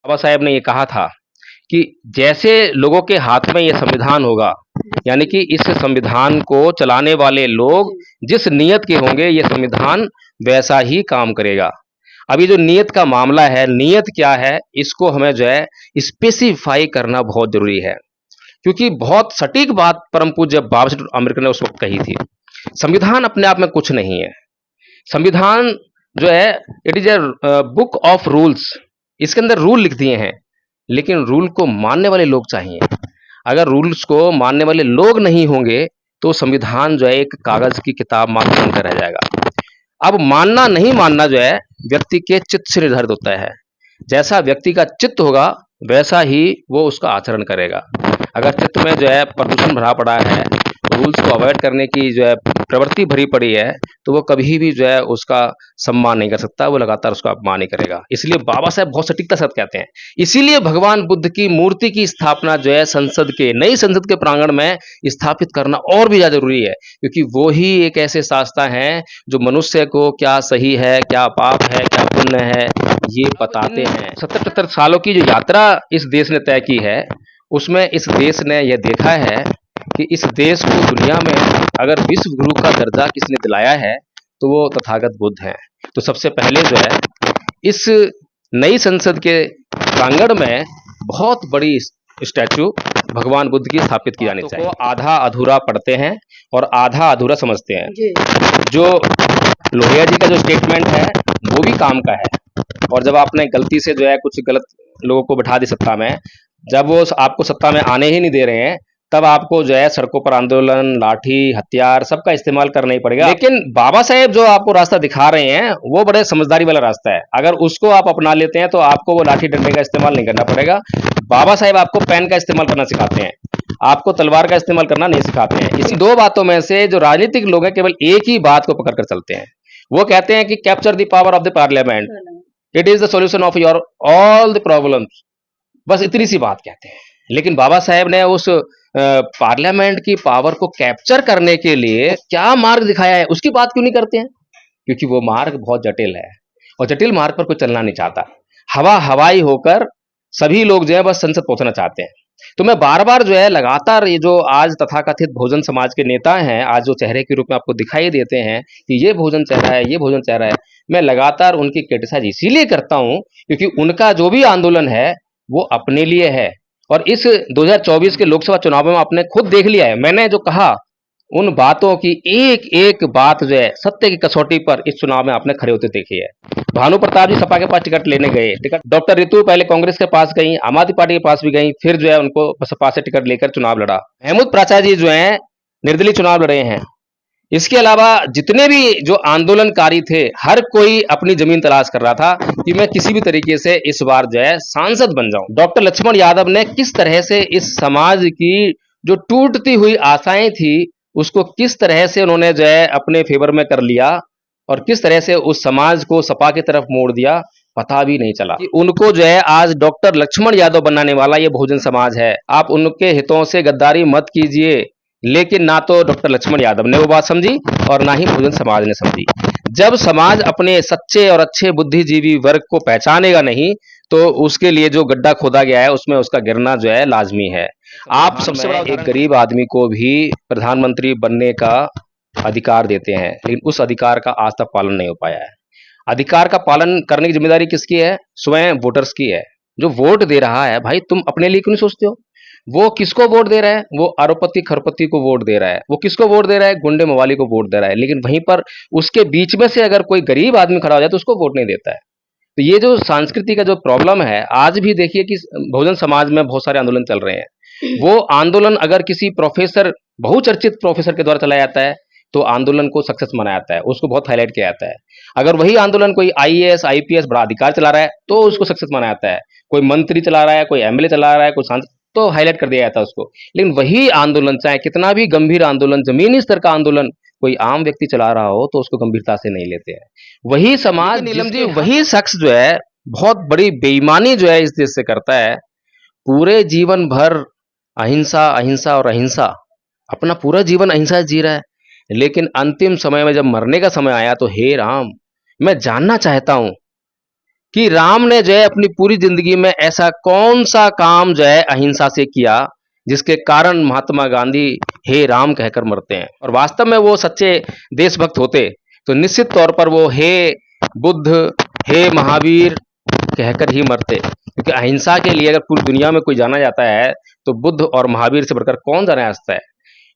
बाबा साहेब ने ये कहा था कि जैसे लोगों के हाथ में ये संविधान होगा, यानी कि इस संविधान को चलाने वाले लोग जिस नीयत के होंगे, ये संविधान वैसा ही काम करेगा। अभी जो नीयत का मामला है, नीयत क्या है, इसको हमें जो है स्पेसिफाई करना बहुत जरूरी है, क्योंकि बहुत सटीक बात परम पूज्य बाबा साहेब अम्बेडकर ने उस वक्त कही थी। संविधान अपने आप में कुछ नहीं है। संविधान जो है, it is a book of rules. इसके अंदर रूल लिख दिए हैं, लेकिन रूल को मानने वाले लोग चाहिए। अगर रूल्स को मानने वाले लोग नहीं होंगे तो संविधान जो है एक कागज की किताब मात्र बनकर रह जाएगा। अब मानना नहीं मानना जो है व्यक्ति के चित्त से निर्धारित होता है। जैसा व्यक्ति का चित्त होगा वैसा ही वो उसका आचरण करेगा। अगर चित्त में जो है प्रदूषण भरा पड़ा है, रूल्स को अवॉइड करने की जो है प्रवृत्ति भरी पड़ी है, तो वो कभी भी जो है उसका सम्मान नहीं कर सकता, वो लगातार उसका अपमान ही करेगा। इसलिए बाबा साहब बहुत सटीकता से कहते हैं। इसीलिए भगवान बुद्ध की मूर्ति की स्थापना जो है संसद के, नई संसद के प्रांगण में स्थापित करना और भी ज्यादा जरूरी है, क्योंकि वो ही एक ऐसे शास्त्र हैं जो मनुष्य को क्या सही है, क्या पाप है, क्या पुण्य है, ये बताते हैं। 70-75 सालों की जो यात्रा इस देश ने तय की है, उसमें इस देश ने यह देखा है कि इस देश को दुनिया में अगर विश्व गुरु का दर्जा किसने दिलाया है तो वो तथागत बुद्ध हैं। तो सबसे पहले जो है इस नई संसद के प्रांगण में बहुत बड़ी स्टैचू भगवान बुद्ध की स्थापित की जानी चाहिए। आधा अधूरा पढ़ते हैं और आधा अधूरा समझते हैं। जो लोहिया जी का जो स्टेटमेंट है वो भी काम का है, और जब आपने गलती से जो है कुछ गलत लोगों को बिठा दी सत्ता में, जब वो आपको सत्ता में आने ही नहीं दे रहे हैं, तब आपको जो है सड़कों पर आंदोलन, लाठी, हथियार सबका इस्तेमाल करना ही पड़ेगा। लेकिन बाबा साहेब जो आपको रास्ता दिखा रहे हैं वो बड़े समझदारी वाला रास्ता है। अगर उसको आप अपना लेते हैं तो आपको वो लाठी डंडे का इस्तेमाल नहीं करना पड़ेगा। बाबा साहेब आपको पेन का इस्तेमाल करना सिखाते हैं, आपको तलवार का इस्तेमाल करना नहीं सिखाते हैं। इसी दो बातों में से जो राजनीतिक लोग हैं केवल एक ही बात को पकड़कर चलते हैं। वो कहते हैं कि capture the power of the parliament, it is the solution of your all the problems. बस इतनी सी बात कहते हैं। लेकिन बाबा साहेब ने उस पार्लियामेंट की पावर को कैप्चर करने के लिए क्या मार्ग दिखाया है उसकी बात क्यों नहीं करते हैं? क्योंकि वो मार्ग बहुत जटिल है, और जटिल मार्ग पर कोई चलना नहीं चाहता। हवाई होकर सभी लोग जो है बस संसद पहुंचना चाहते हैं। तो मैं बार बार जो है लगातार ये जो आज तथाकथित बहुजन समाज के नेता हैं, आज जो चेहरे के रूप में आपको दिखाई देते हैं कि ये बहुजन चेहरा है, ये बहुजन चेहरा है, मैं लगातार उनकी क्रिटिसाइज इसीलिए करता हूं क्योंकि उनका जो भी आंदोलन है वो अपने लिए है। और इस 2024 के लोकसभा चुनाव में आपने खुद देख लिया है, मैंने जो कहा उन बातों की एक एक बात जो है सत्य की कसौटी पर इस चुनाव में आपने खड़े होते देखे है। भानु प्रताप जी सपा के पास टिकट लेने गए, टिकट डॉक्टर रितु पहले कांग्रेस के पास गई, आम आदमी पार्टी के पास भी गई, फिर जो है उनको सपा से टिकट लेकर चुनाव लड़ा। महमूद प्राचार्य जी जो है निर्दलीय चुनाव लड़े हैं। इसके अलावा जितने भी जो आंदोलनकारी थे, हर कोई अपनी जमीन तलाश कर रहा था कि मैं किसी भी तरीके से इस बार जो है सांसद बन जाऊं। डॉक्टर लक्ष्मण यादव ने किस तरह से इस समाज की जो टूटती हुई आशाएं थी उसको किस तरह से उन्होंने जो है अपने फेवर में कर लिया, और किस तरह से उस समाज को सपा की तरफ मोड़ दिया, पता भी नहीं चला कि उनको जो है आज डॉक्टर लक्ष्मण यादव बनाने वाला ये बहुजन समाज है। आप उनके हितों से गद्दारी मत कीजिए। लेकिन ना तो डॉक्टर लक्ष्मण यादव ने वो बात समझी और ना ही बहुजन समाज ने समझी। जब समाज अपने सच्चे और अच्छे बुद्धिजीवी वर्ग को पहचानेगा नहीं तो उसके लिए जो गड्ढा खोदा गया है उसमें उसका गिरना जो है लाजमी है। आप सबसे बड़ा एक गरीब आदमी को भी प्रधानमंत्री बनने का अधिकार देते हैं, लेकिन उस अधिकार का आज तक पालन नहीं हो पाया है। अधिकार का पालन करने की जिम्मेदारी किसकी है? स्वयं वोटर्स की है। जो वोट दे रहा है, भाई तुम अपने लिए क्यों नहीं सोचते हो? वो किसको वोट दे रहा है? वो आरोपति खरपति को वोट दे रहा है। वो किसको वोट दे रहा है? गुंडे मवाली को वोट दे रहा है। लेकिन वहीं पर उसके बीच में से अगर कोई गरीब आदमी खड़ा हो जाए तो उसको वोट नहीं देता है। तो ये जो संस्कृति का जो प्रॉब्लम है, आज भी देखिए कि बहुजन समाज में बहुत सारे आंदोलन चल रहे हैं। वो आंदोलन अगर किसी प्रोफेसर, बहुचर्चित प्रोफेसर के द्वारा चलाया जाता है तो आंदोलन को सक्सेस माना जाता है, उसको बहुत हाईलाइट किया जाता है। अगर वही आंदोलन कोई आईएएस आईपीएस बड़ा अधिकार चला रहा है तो उसको सक्सेस माना जाता है। कोई मंत्री चला रहा है, कोई एमएलए चला रहा है, कोई सांसद, तो हाईलाइट कर दिया जाता है उसको। लेकिन वही आंदोलन, चाहे कितना भी गंभीर आंदोलन, जमीनी स्तर का आंदोलन कोई आम व्यक्ति चला रहा हो तो उसको गंभीरता से नहीं लेते हैं। वही समाज, नीलम जी, वही शख्स जो है बहुत बड़ी बेईमानी जो है इस देश से करता है। पूरे जीवन भर अहिंसा अहिंसा और अहिंसा, अपना पूरा जीवन अहिंसा जी रहा है, लेकिन अंतिम समय में जब मरने का समय आया तो हे राम, मैं जानना चाहता हूं कि राम ने जो है अपनी पूरी जिंदगी में ऐसा कौन सा काम जो है अहिंसा से किया जिसके कारण महात्मा गांधी हे राम कहकर मरते हैं। और वास्तव में वो सच्चे देशभक्त होते तो निश्चित तौर पर वो हे बुद्ध, हे महावीर कहकर ही मरते, क्योंकि अहिंसा के लिए अगर पूरी दुनिया में कोई जाना जाता है तो बुद्ध और महावीर से बढ़कर कौन जाना जाता है।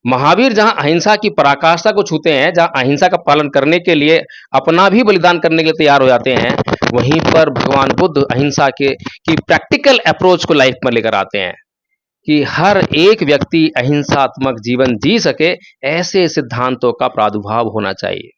महावीर जहां अहिंसा की पराकाष्ठा को छूते हैं, जहां अहिंसा का पालन करने के लिए अपना भी बलिदान करने के लिए तैयार हो जाते हैं, वहीं पर भगवान बुद्ध अहिंसा के की प्रैक्टिकल अप्रोच को लाइफ में लेकर आते हैं कि हर एक व्यक्ति अहिंसात्मक जीवन जी सके, ऐसे सिद्धांतों का प्रादुर्भाव होना चाहिए।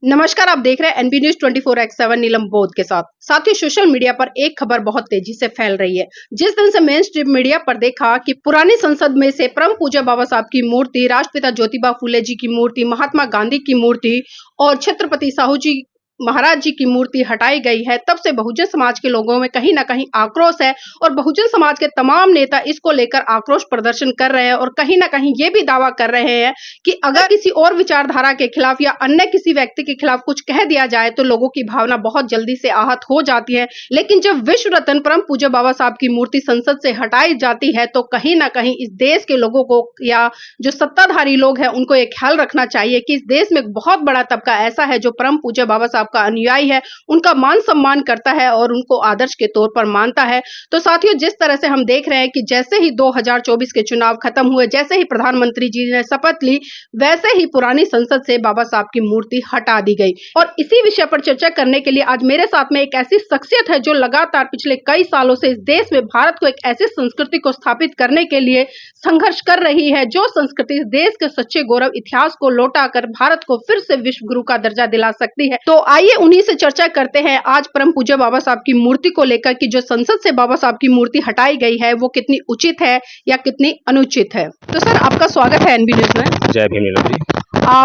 नमस्कार, आप देख रहे हैं एनबी न्यूज 24x7 नीलम बोध के साथ। साथियों, सोशल मीडिया पर एक खबर बहुत तेजी से फैल रही है। जिस दिन से मेन स्ट्रीम मीडिया पर देखा कि पुरानी संसद में से परम पूज्य बाबा साहब की मूर्ति, राष्ट्रपिता ज्योतिबा फूले जी की मूर्ति, महात्मा गांधी की मूर्ति और छत्रपति साहू जी महाराज जी की मूर्ति हटाई गई है, तब से बहुजन समाज के लोगों में कहीं ना कहीं आक्रोश है और बहुजन समाज के तमाम नेता इसको लेकर आक्रोश प्रदर्शन कर रहे हैं और कहीं ना कहीं ये भी दावा कर रहे हैं कि अगर किसी और विचारधारा के खिलाफ या अन्य किसी व्यक्ति के खिलाफ कुछ कह दिया जाए तो लोगों की भावना बहुत जल्दी से आहत हो जाती है। लेकिन जब विश्व रत्न परम पूज्य बाबा साहब की मूर्ति संसद से हटाई जाती है तो कहीं ना कहीं इस देश के लोगों को या जो सत्ताधारी लोग हैं उनको एक ख्याल रखना चाहिए कि इस देश में एक बहुत बड़ा तबका ऐसा है जो परम पूज्य बाबा साहब का अनुयायी है, उनका मान सम्मान करता है और उनको आदर्श के तौर पर मानता है। तो साथियों, जिस तरह से हम देख रहे हैं कि जैसे ही 2024 के चुनाव खत्म हुए, जैसे ही प्रधानमंत्री जी ने शपथ ली, वैसे ही पुरानी संसद से बाबा साहब की मूर्ति हटा दी गई। और इसी विषय पर चर्चा करने के लिए आज मेरे साथ में एक ऐसी शख्सियत है जो लगातार पिछले कई सालों से इस देश में भारत को एक ऐसी संस्कृति को स्थापित करने के लिए संघर्ष कर रही है, जो संस्कृति इस देश के सच्चे गौरव इतिहास को लौटाकर भारत को फिर से विश्व गुरु का दर्जा दिला सकती है। तो आइए उन्हीं से चर्चा करते हैं आज परम पूज्य बाबा साहब की मूर्ति को लेकर कि जो संसद से बाबा साहब की मूर्ति हटाई गई है वो कितनी उचित है या कितनी अनुचित है। तो सर, आपका स्वागत है एनबी न्यूज में। जय भीम नीलम जी।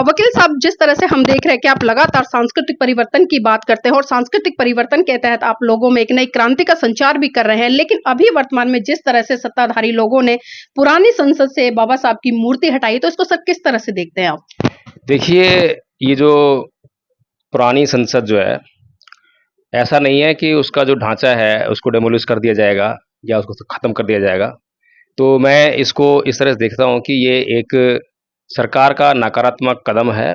वकील साहब, जिस तरह से हम देख रहे हैं कि आप लगातार सांस्कृतिक परिवर्तन की बात करते हैं और सांस्कृतिक परिवर्तन के तहत आप लोगों में एक नई क्रांति का संचार भी कर रहे हैं, लेकिन अभी वर्तमान में जिस तरह से सत्ताधारी लोगों ने पुरानी संसद से बाबा साहब की मूर्ति हटाई, तो इसको सर किस तरह से देखते हैं आप? देखिए, ये जो पुरानी संसद जो है, ऐसा नहीं है कि उसका जो ढांचा है उसको डेमोलिश कर दिया जाएगा या उसको ख़त्म कर दिया जाएगा। तो मैं इसको इस तरह से देखता हूँ कि ये एक सरकार का नकारात्मक कदम है,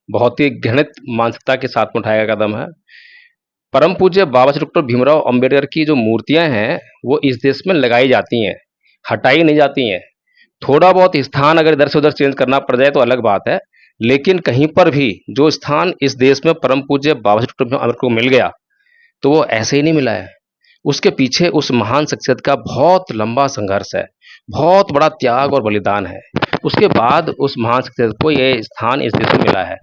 बहुत ही घृणित मानसिकता के साथ में उठाया गया कदम है। परम पूज्य बाबा साहब डॉक्टर भीमराव अंबेडकर की जो मूर्तियाँ हैं वो इस देश में लगाई जाती हैं, हटाई नहीं जाती हैं। थोड़ा बहुत स्थान अगर इधर से उधर चेंज करना पड़ जाए तो अलग बात है, लेकिन कहीं पर भी जो स्थान इस देश में परम पूज्य बाबा साहब डॉक्टर भीमराव अंबेडकर को मिल गया तो वो ऐसे ही नहीं मिला है। उसके पीछे उस महान शख्सियत का बहुत लंबा संघर्ष है, बहुत बड़ा त्याग और बलिदान है। उसके बाद उस महान शख्सियत को ये स्थान इस देश में मिला है।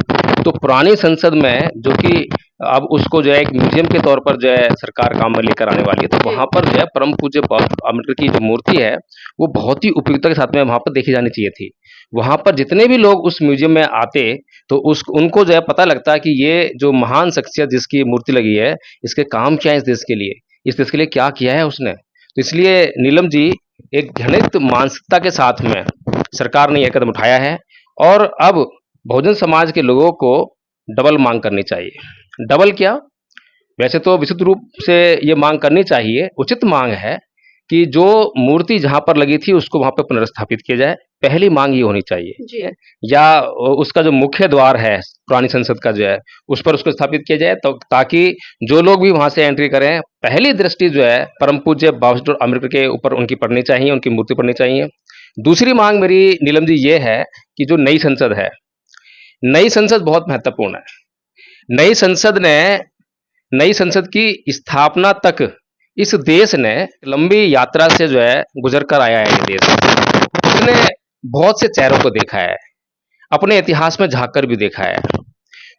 तो पुरानी संसद में जो कि अब उसको जो है एक म्यूजियम के तौर पर जो है सरकार काम में लेकर आने वाली है, तो वहाँ पर जो है परम पूज्य बाबा अम्बेडकर की जो मूर्ति है वो बहुत ही उपयुक्तता के साथ में वहाँ पर देखी जानी चाहिए थी। वहाँ पर जितने भी लोग उस म्यूजियम में आते तो उनको जो है पता लगता है कि ये जो महान शख्सियत जिसकी मूर्ति लगी है, इसके काम क्या है इस देश के लिए, इस देश के लिए क्या किया है उसने। तो इसलिए नीलम जी, एक घृणित मानसिकता के साथ में सरकार ने यह कदम उठाया है और अब बहुजन समाज के लोगों को डबल मांग करनी चाहिए। डबल क्या, वैसे तो विशुद्ध रूप से ये मांग करनी चाहिए, उचित मांग है कि जो मूर्ति जहाँ पर लगी थी उसको वहाँ पर पुनर्स्थापित किया जाए। पहली मांग ये होनी चाहिए जी। या उसका जो मुख्य द्वार है पुरानी संसद का जो है उस पर उसको स्थापित किया जाए, तो ताकि जो लोग भी वहाँ से एंट्री करें, पहली दृष्टि जो है परम पूज्य बाबा साहब अम्बेडकर के ऊपर उनकी पड़नी चाहिए, उनकी मूर्ति पड़नी चाहिए। दूसरी मांग मेरी नीलम जी ये है कि जो नई संसद है, नई संसद बहुत महत्वपूर्ण है। नई संसद की स्थापना तक इस देश ने लंबी यात्रा से जो है गुजर कर आया है। ये देश उसने बहुत से चेहरों को देखा है, अपने इतिहास में झांक कर भी देखा है।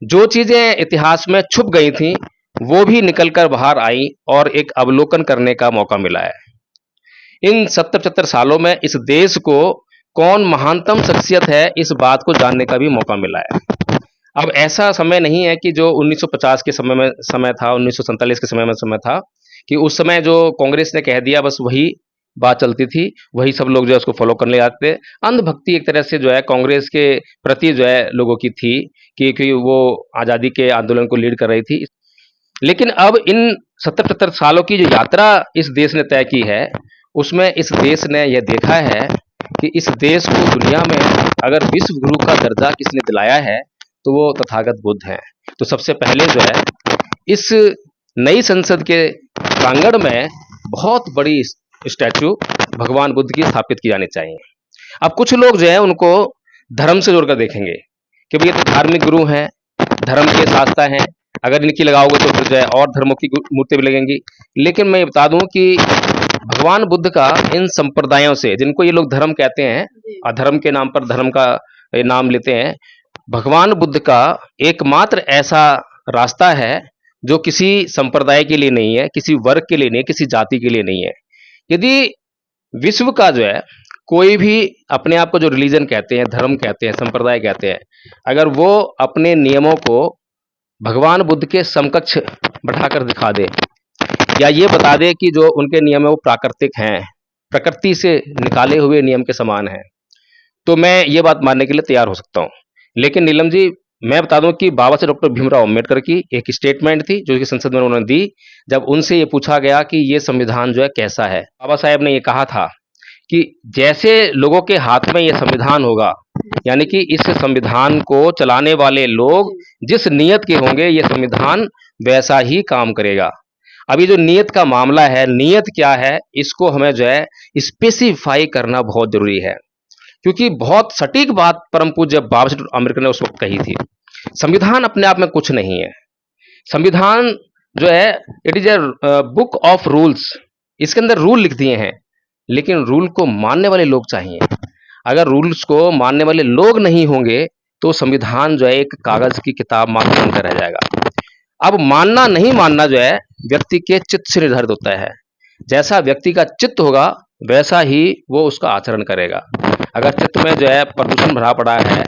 जो चीजें इतिहास में छुप गई थी वो भी निकलकर बाहर आई और एक अवलोकन करने का मौका मिला है। इन 70-75 सालों में इस देश को कौन महानतम शख्सियत है इस बात को जानने का भी मौका मिला है। अब ऐसा समय नहीं है कि जो 1950 के समय था, 1947 के समय था कि उस समय जो कांग्रेस ने कह दिया बस वही बात चलती थी, वही सब लोग जो है उसको फॉलो करने जाते थे। अंधभक्ति एक तरह से जो है कांग्रेस के प्रति जो है लोगों की थी, कि वो आज़ादी के आंदोलन को लीड कर रही थी। लेकिन अब इन 70-75 सालों की जो यात्रा इस देश ने तय की है, उसमें इस देश ने यह देखा है कि इस देश को दुनिया में अगर विश्व गुरु का दर्जा किसने दिलाया है, तो वो तथागत बुद्ध हैं। तो सबसे पहले जो है इस नई संसद के प्रांगण में बहुत बड़ी स्टैचू भगवान बुद्ध की स्थापित की जानी चाहिए। अब कुछ लोग जो है उनको धर्म से जोड़कर देखेंगे कि भई ये तो धार्मिक गुरु हैं, धर्म के शास्ता हैं, अगर इनकी लगाओगे तो फिर जो है और धर्मों की मूर्ति भी लगेंगी। लेकिन मैं ये बता दूं कि भगवान बुद्ध का इन संप्रदायों से, जिनको ये लोग धर्म कहते हैं, अधर्म के नाम पर धर्म का ये नाम लेते हैं, भगवान बुद्ध का एकमात्र ऐसा रास्ता है जो किसी संप्रदाय के लिए नहीं है, किसी वर्ग के लिए नहीं है, किसी जाति के लिए नहीं है। यदि विश्व का जो है कोई भी अपने आप को जो रिलीजन कहते हैं, धर्म कहते हैं, संप्रदाय कहते हैं, अगर वो अपने नियमों को भगवान बुद्ध के समकक्ष बैठाकर दिखा दे, या ये बता दे कि जो उनके नियम है वो प्राकृतिक हैं, प्रकृति से निकाले हुए नियम के समान हैं, तो मैं ये बात मानने के लिए तैयार हो सकता हूँ। लेकिन नीलम जी, मैं बता दूं कि बाबा साहब डॉक्टर भीमराव अम्बेडकर की एक स्टेटमेंट थी जो कि संसद में उन्होंने दी, जब उनसे ये पूछा गया कि ये संविधान जो है कैसा है। बाबा साहब ने ये कहा था कि जैसे लोगों के हाथ में ये संविधान होगा, यानी कि इस संविधान को चलाने वाले लोग जिस नीयत के होंगे, ये संविधान वैसा ही काम करेगा। अब ये जो नीयत का मामला है, नीयत क्या है, इसको हमें जो है स्पेसिफाई करना बहुत जरूरी है, क्योंकि बहुत सटीक बात परम पूज्य बाबा साहब अम्बेडकर ने उस वक्त कही थी। संविधान अपने आप में कुछ नहीं है। संविधान जो है it is a book of rules, इसके अंदर रूल लिख दिए हैं, लेकिन रूल को मानने वाले लोग चाहिए। अगर रूल्स को मानने वाले लोग नहीं होंगे तो संविधान जो है एक कागज की किताब मात्र बनकर रह जाएगा। अब मानना नहीं मानना जो है व्यक्ति के चित्त से निर्धारित होता है। जैसा व्यक्ति का चित्त होगा वैसा ही वो उसका आचरण करेगा। अगर चित्त में जो है प्रदूषण भरा पड़ा है,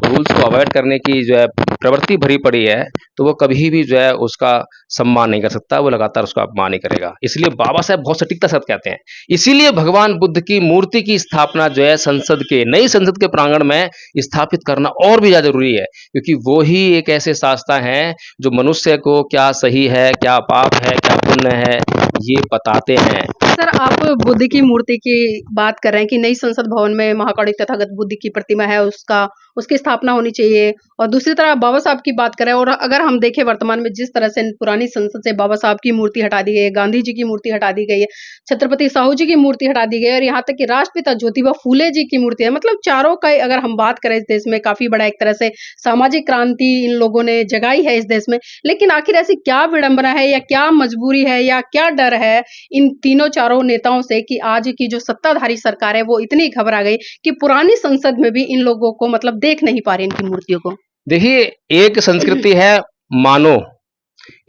रूल्स को अवॉइड करने की जो है प्रवृत्ति भरी पड़ी है, तो वो कभी भी जो है उसका सम्मान नहीं कर सकता, वो लगातार उसका अपमान ही करेगा। इसलिए बाबा साहब बहुत सटीकता से कहते हैं। इसीलिए भगवान बुद्ध की मूर्ति की स्थापना जो है संसद के, नई संसद के प्रांगण में स्थापित करना और भी ज्यादा जरूरी है, क्योंकि वो ही एक ऐसे शास्त्र हैं जो मनुष्य को क्या सही है, क्या पाप है, क्या पुण्य है, ये बताते हैं। सर, आप बुद्ध की मूर्ति की बात कर रहे हैं कि नई संसद भवन में महाकारुणिक तथागत बुद्ध की प्रतिमा है, उसकी स्थापना होनी चाहिए, और दूसरी तरफ बाबा साहब की बात करें, और अगर हम देखें वर्तमान में जिस तरह से पुरानी संसद से बाबा साहब की मूर्ति हटा दी गई है, गांधी जी की मूर्ति हटा दी गई है, छत्रपति साहू जी की मूर्ति हटा दी गई है, और यहाँ तक कि राष्ट्रपिता ज्योतिबा फूले जी की मूर्ति है। मतलब चारों का अगर हम बात करें, इस देश में काफी बड़ा एक तरह से सामाजिक क्रांति इन लोगों ने जगाई है इस देश में। लेकिन आखिर ऐसी क्या विडंबना है, या क्या मजबूरी है, या क्या डर है इन तीनों चारों नेताओं से कि आज की जो सत्ताधारी सरकार है वो इतनी घबरा गई कि पुरानी संसद में भी इन लोगों को मतलब देख नहीं पा रही इनकी मूर्तियों को। देखिए, एक संस्कृति है मानो,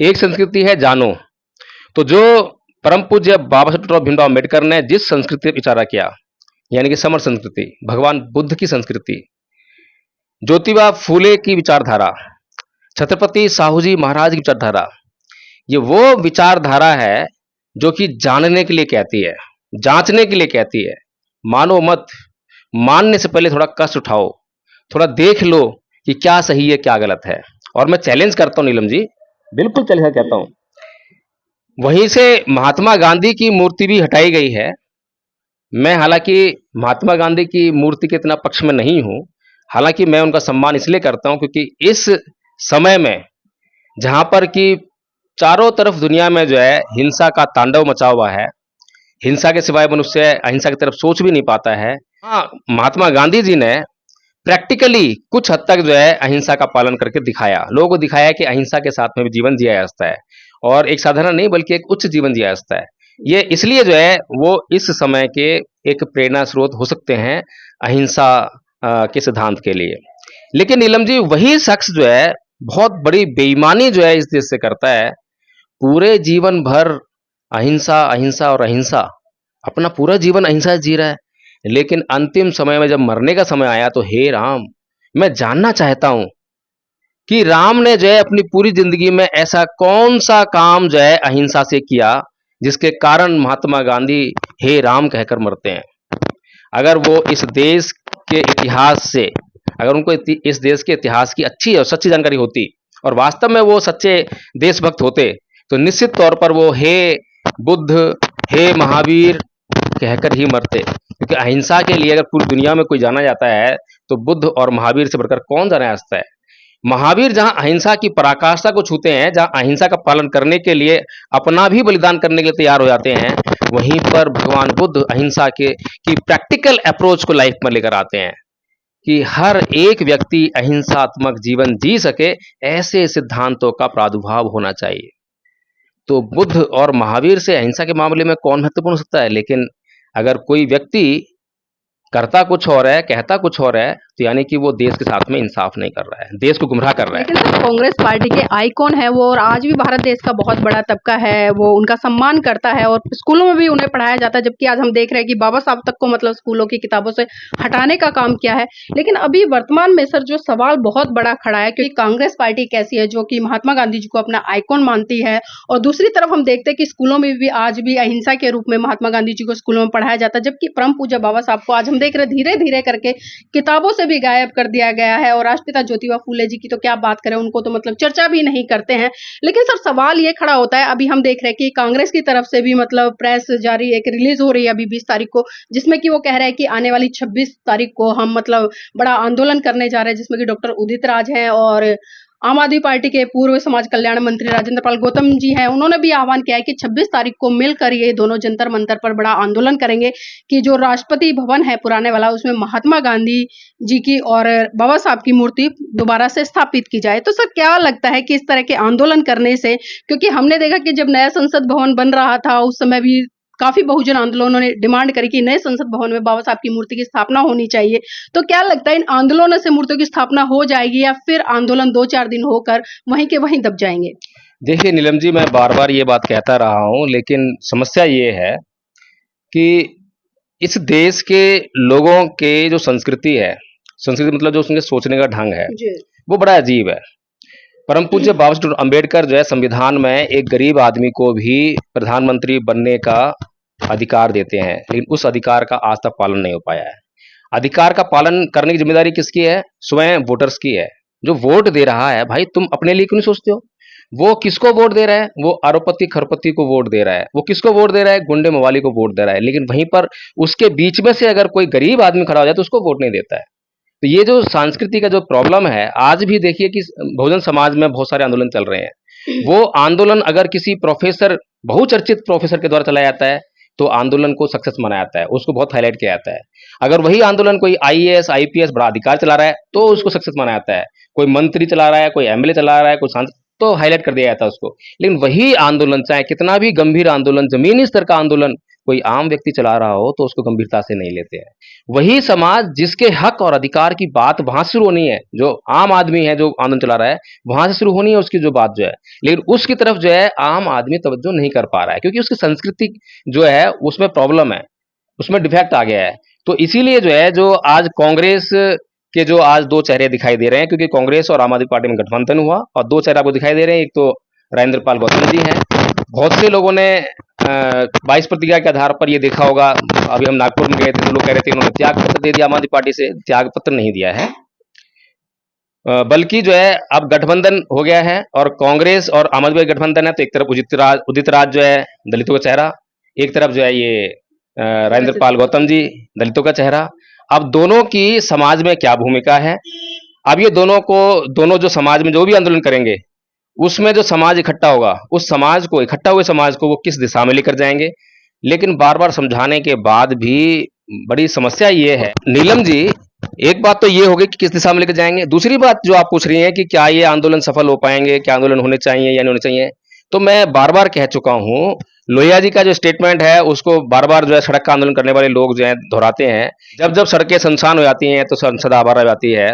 एक संस्कृति है जानो। तो जो परम पूज्य बाबा साहब डॉक्टर भीमराव अम्बेडकर ने जिस संस्कृति पर विचारा किया, यानी कि समर संस्कृति, भगवान बुद्ध की संस्कृति, ज्योतिबा फूले की विचारधारा, छत्रपति साहू जी महाराज की विचारधारा, ये वो विचारधारा है जो कि जानने के लिए कहती है, जांचने के लिए कहती है। मानो मत, मानने से पहले थोड़ा कष्ट उठाओ, थोड़ा देख लो कि क्या सही है क्या गलत है। और मैं चैलेंज करता हूं नीलम जी, बिल्कुल चैलेंज कहता हूं, वहीं से महात्मा गांधी की मूर्ति भी हटाई गई है। मैं हालांकि महात्मा गांधी की मूर्ति के इतना पक्ष में नहीं हूं, हालांकि मैं उनका सम्मान इसलिए करता हूं क्योंकि इस समय में जहां पर कि चारों तरफ दुनिया में जो है हिंसा का तांडव मचा हुआ है, हिंसा के सिवाय मनुष्य अहिंसा की तरफ सोच भी नहीं पाता है। हाँ, महात्मा गांधी जी ने प्रैक्टिकली कुछ हद तक जो है अहिंसा का पालन करके दिखाया, लोगों को दिखाया कि अहिंसा के साथ में भी जीवन जिया जा सकता है, और एक साधारण नहीं बल्कि एक उच्च जीवन जिया जा सकता है। ये इसलिए जो है वो इस समय के एक प्रेरणा स्रोत हो सकते हैं अहिंसा के सिद्धांत के लिए। लेकिन नीलम जी, वही शख्स जो है बहुत बड़ी बेईमानी जो है इस देश से करता है, पूरे जीवन भर अहिंसा अहिंसा और अहिंसा, अपना पूरा जीवन अहिंसा जी रहा है, लेकिन अंतिम समय में जब मरने का समय आया तो हे राम, मैं जानना चाहता हूं कि राम ने जो है अपनी पूरी जिंदगी में ऐसा कौन सा काम जो है अहिंसा से किया जिसके कारण महात्मा गांधी हे राम कहकर मरते हैं। अगर वो इस देश के इतिहास से, अगर उनको इस देश के इतिहास की अच्छी और सच्ची जानकारी होती और वास्तव में वो सच्चे देशभक्त होते, तो निश्चित तौर पर वो हे बुद्ध, हे महावीर कहकर ही मरते। क्योंकि अहिंसा के लिए अगर पूरी दुनिया में कोई जाना जाता है तो बुद्ध और महावीर से बढ़कर कौन जाना जाता है। महावीर जहां अहिंसा की पराकाष्ठा को छूते हैं, जहां अहिंसा का पालन करने के लिए अपना भी बलिदान करने के लिए तैयार हो जाते हैं, वहीं पर भगवान बुद्ध अहिंसा की प्रैक्टिकल अप्रोच को लाइफ में लेकर आते हैं कि हर एक व्यक्ति अहिंसात्मक जीवन जी सके, ऐसे सिद्धांतों का प्रादुर्भाव होना चाहिए। तो बुद्ध और महावीर से अहिंसा के मामले में कौन महत्वपूर्ण हो सकता है, लेकिन अगर कोई व्यक्ति करता कुछ और है, कहता कुछ और है, तो यानी कि वो देश के साथ में इंसाफ नहीं कर रहा है, देश को गुमराह कर रहा है। लेकिन सर कांग्रेस पार्टी के आइकॉन है वो, और आज भी भारत देश का बहुत बड़ा तबका है वो उनका सम्मान करता है और स्कूलों में भी उन्हें पढ़ाया जाता है, जबकि आज हम देख रहे हैं कि बाबा साहब तक को मतलब स्कूलों की किताबों से हटाने का काम किया है। लेकिन अभी वर्तमान में सर जो सवाल बहुत बड़ा खड़ा है, क्योंकि कांग्रेस पार्टी कैसी है जो कि महात्मा गांधी जी को अपना आइकॉन मानती है, और दूसरी तरफ हम देखते हैं कि स्कूलों में भी आज भी अहिंसा के रूप में महात्मा गांधी जी को स्कूलों में पढ़ाया जाता है, जबकि परम पूज्य बाबा साहब को आज हम देख रहे हैं धीरे धीरे करके किताबों से भी गायब कर दिया गया है। और राष्ट्रपिता ज्योतिबा फूले जी की तो क्या बात करें, उनको तो मतलब चर्चा भी नहीं करते हैं। लेकिन सर सवाल ये खड़ा होता है, अभी हम देख रहे हैं कि कांग्रेस की तरफ से भी मतलब प्रेस जारी एक रिलीज हो रही है अभी 20 तारीख को, जिसमें कि वो कह रहे हैं कि आने वाली 26 तारीख को हम मतलब बड़ा आंदोलन करने जा रहे हैं, जिसमें कि डॉक्टर उदित राज हैं और आम आदमी पार्टी के पूर्व समाज कल्याण मंत्री राजेंद्र पाल गौतम जी हैं। उन्होंने भी आह्वान किया है कि 26 तारीख को मिलकर ये दोनों जंतर मंतर पर बड़ा आंदोलन करेंगे कि जो राष्ट्रपति भवन है पुराने वाला, उसमें महात्मा गांधी जी की और बाबा साहब की मूर्ति दोबारा से स्थापित की जाए। तो सर क्या लगता है कि इस तरह के आंदोलन करने से, क्योंकि हमने देखा कि जब नया संसद भवन बन रहा था उस समय भी काफी बहुजन आंदोलनों ने डिमांड करी कि नए संसद भवन में बाबा साहब की मूर्ति की स्थापना होनी चाहिए। तो क्या लगता है इन आंदोलनों से मूर्तियों की स्थापना हो जाएगी या फिर आंदोलन 2-4 दिन होकर वहीं के वहीं दब जाएंगे? देखिए नीलम जी, मैं बार बार ये बात कहता रहा हूं, लेकिन समस्या ये है कि इस देश के लोगों के जो संस्कृति है, संस्कृति मतलब जो उनके सोचने का ढंग है, वो बड़ा अजीब है। परम पूज्य बाबा साहब अम्बेडकर जो है संविधान में एक गरीब आदमी को भी प्रधानमंत्री बनने का अधिकार देते हैं, लेकिन उस अधिकार का आज तक पालन नहीं हो पाया है। अधिकार का पालन करने की जिम्मेदारी किसकी है? स्वयं वोटर्स की है। जो वोट दे रहा है, भाई तुम अपने लिए क्यों नहीं सोचते हो? वो किसको वोट दे रहा है? वो आरोपति खरपति को वोट दे रहा है। वो किसको वोट दे रहा है? गुंडे मवाली को वोट दे रहा है। लेकिन वहीं पर उसके बीच में से अगर कोई गरीब आदमी खड़ा हो जाए तो उसको वोट नहीं देता है। तो ये जो संस्कृति का जो प्रॉब्लम है, आज भी देखिए कि बहुजन समाज में बहुत सारे आंदोलन चल रहे हैं। वो आंदोलन अगर किसी प्रोफेसर, बहुचर्चित प्रोफेसर के द्वारा चलाया जाता है तो आंदोलन को सक्सेस माना जाता है, उसको बहुत हाईलाइट किया जाता है। अगर वही आंदोलन कोई आईएएस आईपीएस बड़ा अधिकार चला रहा है तो उसको सक्सेस माना जाता है। कोई मंत्री चला रहा है, कोई एमएलए चला रहा है, कोई सांसद, तो हाईलाइट कर दिया जाता है उसको। लेकिन वही आंदोलन, चाहे कितना भी गंभीर आंदोलन, जमीनी स्तर का आंदोलन कोई आम व्यक्ति चला रहा हो तो उसको गंभीरता से नहीं लेते हैं। वही समाज जिसके हक और अधिकार की बात वहां शुरू होनी है, जो आम आदमी है जो आंदोलन चला रहा है, वहां से शुरू होनी है उसकी जो बात जो है, लेकिन उसकी तरफ जो है आम आदमी तवज्जो नहीं कर पा रहा है, क्योंकि उसकी संस्कृति जो है उसमें प्रॉब्लम है, उसमें डिफेक्ट आ गया है। तो इसीलिए जो है, जो आज कांग्रेस के जो आज दो चेहरे दिखाई दे रहे हैं, क्योंकि कांग्रेस और आम आदमी पार्टी में गठबंधन हुआ और दो चेहरे आपको दिखाई दे रहे हैं। एक तो राजेंद्र पाल गौतम जी हैं। बहुत से लोगों ने 22 प्रतिज्ञा के आधार पर ये देखा होगा। अभी हम नागपुर में गए थे तो लोग कह रहे थे उन्होंने त्याग पत्र दे दिया आम आदमी पार्टी से। त्याग पत्र नहीं दिया है, बल्कि जो है अब गठबंधन हो गया है और कांग्रेस और आम आदमी गठबंधन है। तो एक तरफ उदित राज जो है दलितों का चेहरा, एक तरफ जो है ये राजेंद्र पाल गौतम जी दलितों का चेहरा। अब दोनों की समाज में क्या भूमिका है? अब ये दोनों जो समाज में जो भी आंदोलन करेंगे, उसमें जो समाज इकट्ठा होगा, उस समाज को, इकट्ठा हुए समाज को वो किस दिशा में लेकर जाएंगे? लेकिन बार बार समझाने के बाद भी बड़ी समस्या ये है नीलम जी। एक बात तो ये होगी कि किस दिशा में लेकर जाएंगे। दूसरी बात जो आप पूछ रही हैं कि क्या ये आंदोलन सफल हो पाएंगे, क्या आंदोलन होने चाहिए या नहीं होने चाहिए, तो मैं बार बार कह चुका हूं, लोहिया जी का जो स्टेटमेंट है उसको बार बार जो है सड़क का आंदोलन करने वाले लोग जो है दोहराते हैं। जब जब सड़कें सुनसान हो जाती हैं तो संसद आवारा हो जाती है।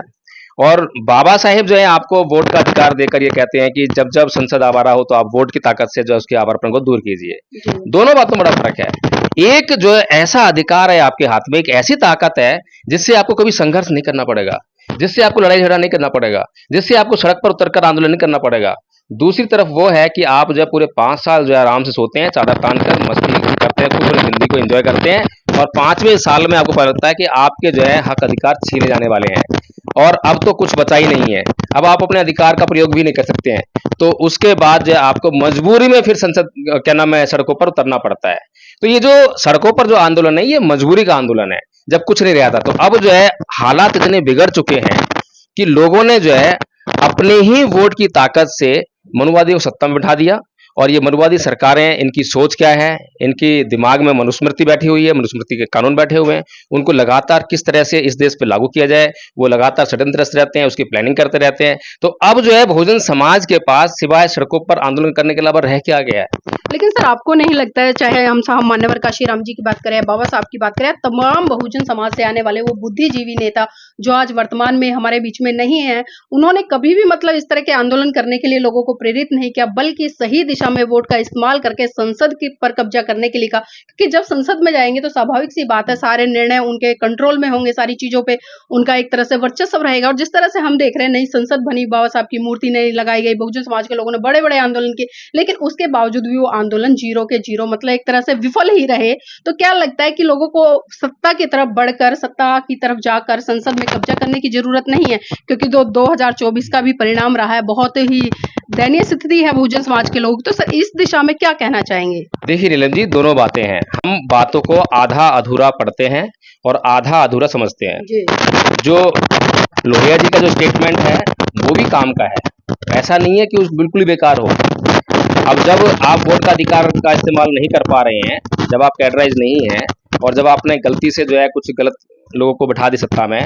और बाबा साहेब जो है आपको वोट का अधिकार देकर ये कहते हैं कि जब जब संसद आवारा हो तो आप वोट की ताकत से जो उसके आवारापन को दूर कीजिए। दोनों बातों में बड़ा फर्क है। एक जो है ऐसा अधिकार है आपके हाथ में, एक ऐसी ताकत है जिससे आपको कभी संघर्ष नहीं करना पड़ेगा, जिससे आपको लड़ाई झगड़ा नहीं करना पड़ेगा, जिससे आपको सड़क पर उतरकर आंदोलन नहीं करना पड़ेगा। दूसरी तरफ वो है कि आप जो है पूरे 5 साल जो है आराम से सोते हैं, चादर तान कर मस्ती करते हैं, खूब अपनी ज़िंदगी को एंजॉय करते हैं, और 5वें साल में आपको पता लगता है कि आपके जो है हक अधिकार छीने जाने वाले हैं और अब तो कुछ बचा ही नहीं है। अब आप अपने अधिकार का प्रयोग भी नहीं कर सकते हैं। तो उसके बाद जो है आपको मजबूरी में फिर संसद क्या नाम है सड़कों पर उतरना पड़ता है। तो ये जो सड़कों पर जो आंदोलन है ये मजबूरी का आंदोलन है, जब कुछ नहीं रहा था। तो अब जो है हालात इतने बिगड़ चुके हैं कि लोगों ने जो है अपने ही वोट की ताकत से मनुवादियों को सत्ता में बिठा दिया। और ये मनुवादी सरकारें, इनकी सोच क्या है, इनकी दिमाग में मनुस्मृति बैठी हुई है, मनुस्मृति के कानून बैठे हुए हैं, उनको लगातार किस तरह से इस देश पे लागू किया जाए वो लगातार षड्यंत्रस्त रहते हैं, उसकी प्लानिंग करते रहते हैं। तो अब जो है बहुजन समाज के पास सिवाय सड़कों पर आंदोलन करने के अलावा रह क्या गया है। लेकिन सर आपको नहीं लगता है, चाहे हम साहब मान्यवर काशीराम जी की बात करें, बाबा साहब की बात करें, तमाम बहुजन समाज से आने वाले वो बुद्धिजीवी नेता जो आज वर्तमान में हमारे बीच में नहीं है, उन्होंने कभी भी मतलब इस तरह के आंदोलन करने के लिए लोगों को प्रेरित नहीं किया, बल्कि सही दिशा में वोट का इस्तेमाल करके संसद के पर कब्जा करने के लिए कहा। क्योंकि जब संसद में जाएंगे तो स्वाभाविक सी बात है, सारे निर्णय उनके कंट्रोल में होंगे, सारी चीजों पे उनका एक तरह से वर्चस्व रहेगा। और जिस तरह से हम देख रहे हैं, नई संसद बनी, बाबा साहब की मूर्ति नहीं लगाई गई, बहुजन समाज के लोगों ने बड़े बड़े आंदोलन किए, लेकिन उसके बावजूद भी वो आंदोलन जीरो के जीरो मतलब एक तरह से विफल ही रहे। तो क्या लगता है कि लोगों को सत्ता की तरफ बढ़कर, सत्ता की तरफ जाकर संसद में कब्जा करने की जरूरत नहीं है? क्योंकि 2024 का भी परिणाम रहा है, बहुत ही दयनीय स्थिति है बहुजन समाज के लोग। तो सर इस दिशा में क्या कहना चाहेंगे? देखिए नीलम जी, दोनों बातें हैं। हम बातों को आधा अधूरा पढ़ते हैं और आधा अधूरा समझते हैं। जी। जो लोहिया जी का जो स्टेटमेंट है वो भी काम का है, ऐसा नहीं है कि उस बिल्कुल ही बेकार हो। अब जब आप वोट का अधिकार का इस्तेमाल नहीं कर पा रहे हैं, जब आप कैडराइज नहीं हैं और जब आपने गलती से जो है कुछ गलत लोगों को बिठा दी सत्ता में,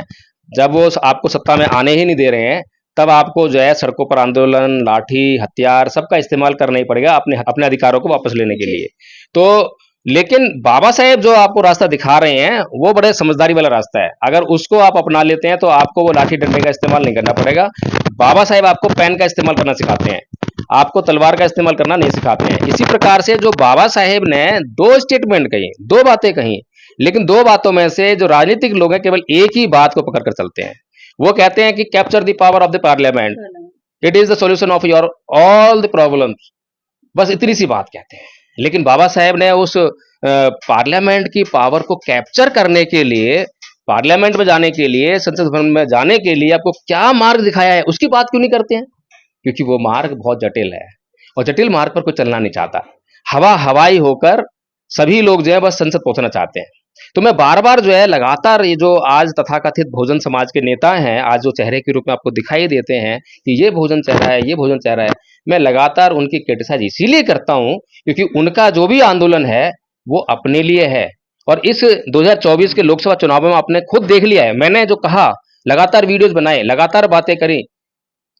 जब वो आपको सत्ता में आने ही नहीं दे रहे हैं, तब आपको जो है सड़कों पर आंदोलन, लाठी, हथियार सबका इस्तेमाल करना ही पड़ेगा अपने अपने अधिकारों को वापस लेने के लिए। तो लेकिन बाबा साहेब जो आपको रास्ता दिखा रहे हैं वो बड़े समझदारी वाला रास्ता है। अगर उसको आप अपना लेते हैं तो आपको वो लाठी डंडे का इस्तेमाल नहीं करना पड़ेगा। बाबा साहेब आपको पेन का इस्तेमाल करना सिखाते हैं, आपको तलवार का इस्तेमाल करना नहीं सिखाते हैं। इसी प्रकार से जो बाबा साहेब ने 2 स्टेटमेंट कही, 2 बातें कही, लेकिन 2 बातों में से जो राजनीतिक लोग हैं केवल एक ही बात को पकड़ कर चलते हैं। वो कहते हैं कि capture the power of the parliament, it is the solution of your all the problems. बस इतनी सी बात कहते हैं। लेकिन बाबा साहेब ने उस पार्लियामेंट की पावर को कैप्चर करने के लिए, पार्लियामेंट में जाने के लिए, संसद भवन में जाने के लिए आपको क्या मार्ग दिखाया है उसकी बात क्यों नहीं करते हैं? क्योंकि वो मार्ग बहुत जटिल है और जटिल मार्ग पर कोई चलना नहीं चाहता। हवाई होकर सभी लोग जो है बस संसद पहुंचना चाहते हैं। तो मैं बार बार जो है लगातार ये जो आज तथाकथित बहुजन समाज के नेता हैं, आज जो चेहरे के रूप में आपको दिखाई देते हैं कि ये बहुजन चेहरा है, ये बहुजन चेहरा है, मैं लगातार उनकी क्रिटिसाइज इसीलिए करता हूं क्योंकि उनका जो भी आंदोलन है वो अपने लिए है। और इस 2024 के लोकसभा चुनाव में आपने खुद देख लिया है, मैंने जो कहा, लगातार वीडियोज बनाए, लगातार बातें करी,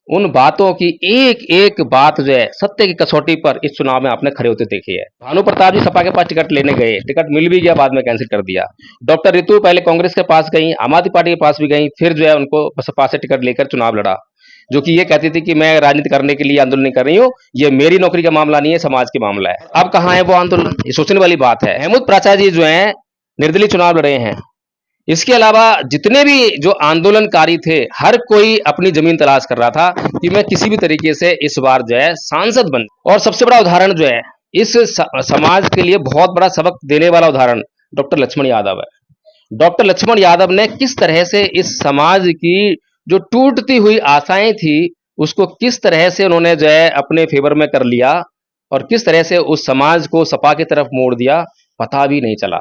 उन बातों की एक एक बात जो है सत्य की कसौटी पर इस चुनाव में आपने खड़े होते देखे है। भानु प्रताप जी सपा के पास टिकट लेने गए, टिकट मिल भी गया, बाद में कैंसिल कर दिया। डॉक्टर रितु पहले कांग्रेस के पास गई, आम आदमी पार्टी के पास भी गई, फिर जो है उनको सपा से टिकट लेकर चुनाव लड़ा, जो कि ये कहती थी कि मैं राजनीति करने के लिए आंदोलन नहीं कर रही हूँ, ये मेरी नौकरी का मामला नहीं है, समाज का मामला है। अब कहाँ है वो आंदोलन? ये सोचने वाली बात है। अहमद प्राचार्य जी जो है निर्दलीय चुनाव लड़े हैं। इसके अलावा जितने भी जो आंदोलनकारी थे, हर कोई अपनी जमीन तलाश कर रहा था कि मैं किसी भी तरीके से इस बार जो है सांसद बन। और सबसे बड़ा उदाहरण जो है इस समाज के लिए बहुत बड़ा सबक देने वाला उदाहरण डॉक्टर लक्ष्मण यादव है। डॉक्टर लक्ष्मण यादव ने किस तरह से इस समाज की जो टूटती हुई आशाएं थी उसको किस तरह से उन्होंने जो है अपने फेवर में कर लिया और किस तरह से उस समाज को सपा की तरफ मोड़ दिया, पता भी नहीं चला।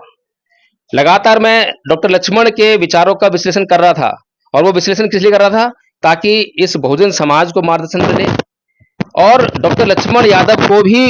लगातार मैं डॉक्टर लक्ष्मण के विचारों का विश्लेषण कर रहा था और वो विश्लेषण किस लिए कर रहा था? ताकि इस बहुजन समाज को मार्गदर्शन मिले और डॉक्टर लक्ष्मण यादव को भी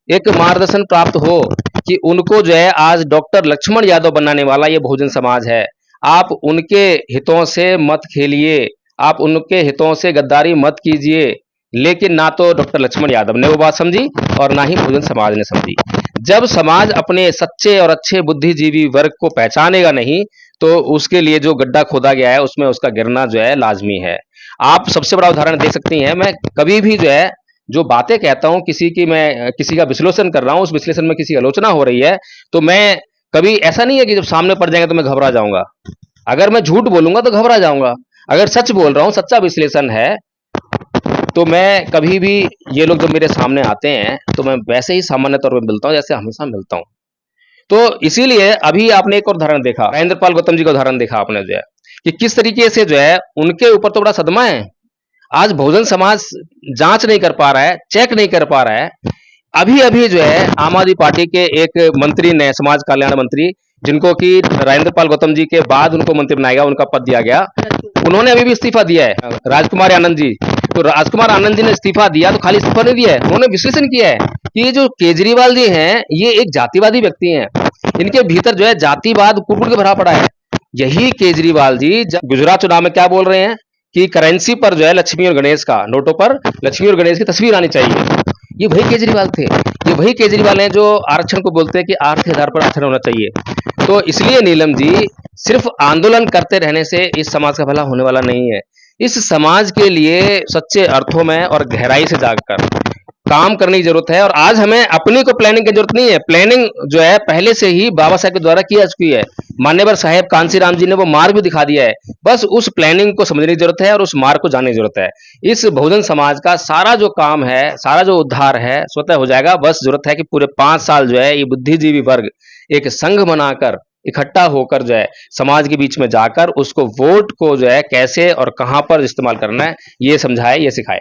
एक मार्गदर्शन प्राप्त हो कि उनको जो है आज डॉक्टर लक्ष्मण यादव बनाने वाला ये बहुजन समाज है। आप उनके हितों से मत खेलिए, आप उनके हितों से गद्दारी मत कीजिए। लेकिन ना तो डॉक्टर लक्ष्मण यादव ने वो बात समझी और ना ही बहुजन समाज ने समझी। जब समाज अपने सच्चे और अच्छे बुद्धिजीवी वर्ग को पहचानेगा नहीं तो उसके लिए जो गड्ढा खोदा गया है उसमें उसका गिरना जो है लाजमी है। आप सबसे बड़ा उदाहरण देख सकती हैं, मैं कभी भी जो है जो बातें कहता हूं किसी की, मैं किसी का विश्लेषण कर रहा हूं, उस विश्लेषण में किसी आलोचना हो रही है तो मैं कभी ऐसा नहीं है कि जब सामने पड़ जाएंगे तो मैं घबरा जाऊंगा। अगर मैं झूठ बोलूंगा तो घबरा जाऊंगा, अगर सच बोल रहा हूं, सच्चा विश्लेषण है तो मैं कभी भी ये लोग जब मेरे सामने आते हैं तो मैं वैसे ही सामान्य तौर पे मिलता हूँ जैसे हमेशा मिलता हूँ। तो इसीलिए अभी आपने एक और उदाहरण देखा, राजेंद्र पाल गौतम जी का उदाहरण देखा आपने जो है कि किस तरीके से जो है उनके ऊपर तो बड़ा सदमा है। आज बहुजन समाज जांच नहीं कर पा रहा है, चेक नहीं कर पा रहा है। अभी अभी जो है आम आदमी पार्टी के एक मंत्री ने, समाज कल्याण मंत्री, जिनको कि राजेंद्र पाल गौतम जी के बाद उनको मंत्री बनाया गया, उनका पद दिया गया, उन्होंने अभी भी इस्तीफा दिया है, राजकुमार आनंद जी। तो राजकुमार आनंद जी ने इस्तीफा दिया तो खाली इस्तीफा नहीं दिया है, उन्होंने विश्लेषण किया है कि ये जो केजरीवाल जी हैं ये एक जातिवादी व्यक्ति हैं, इनके भीतर जो है जातिवाद कुकुर के भरा पड़ा है। यही केजरीवाल जी गुजरात चुनाव में क्या बोल रहे हैं कि करेंसी पर जो है लक्ष्मी और गणेश का, नोटों पर लक्ष्मी और गणेश की तस्वीर आनी चाहिए। ये वही केजरीवाल थे, ये वही केजरीवाल हैं जो आरक्षण को बोलते हैं कि आर्थिक आधार पर आरक्षण होना चाहिए। तो इसलिए नीलम जी, सिर्फ आंदोलन करते रहने से इस समाज का भला होने वाला नहीं है। इस समाज के लिए सच्चे अर्थों में और गहराई से जागकर काम करने की जरूरत है। और आज हमें अपनी को प्लानिंग की जरूरत नहीं है, प्लानिंग जो है पहले से ही बाबा साहब के द्वारा की जा चुकी है। मान्यवर साहेब कांसीराम जी ने वो मार्ग भी दिखा दिया है, बस उस प्लानिंग को समझने की जरूरत है और उस मार्ग को जानने की जरूरत है। इस बहुजन समाज का सारा जो काम है, सारा जो उद्धार है स्वतः हो जाएगा। बस जरूरत है कि पूरे 5 साल जो है ये बुद्धिजीवी वर्ग एक संघ बनाकर इकट्ठा होकर जो है समाज के बीच में जाकर उसको वोट को जो है कैसे और कहां पर इस्तेमाल करना है ये समझाए, ये सिखाए।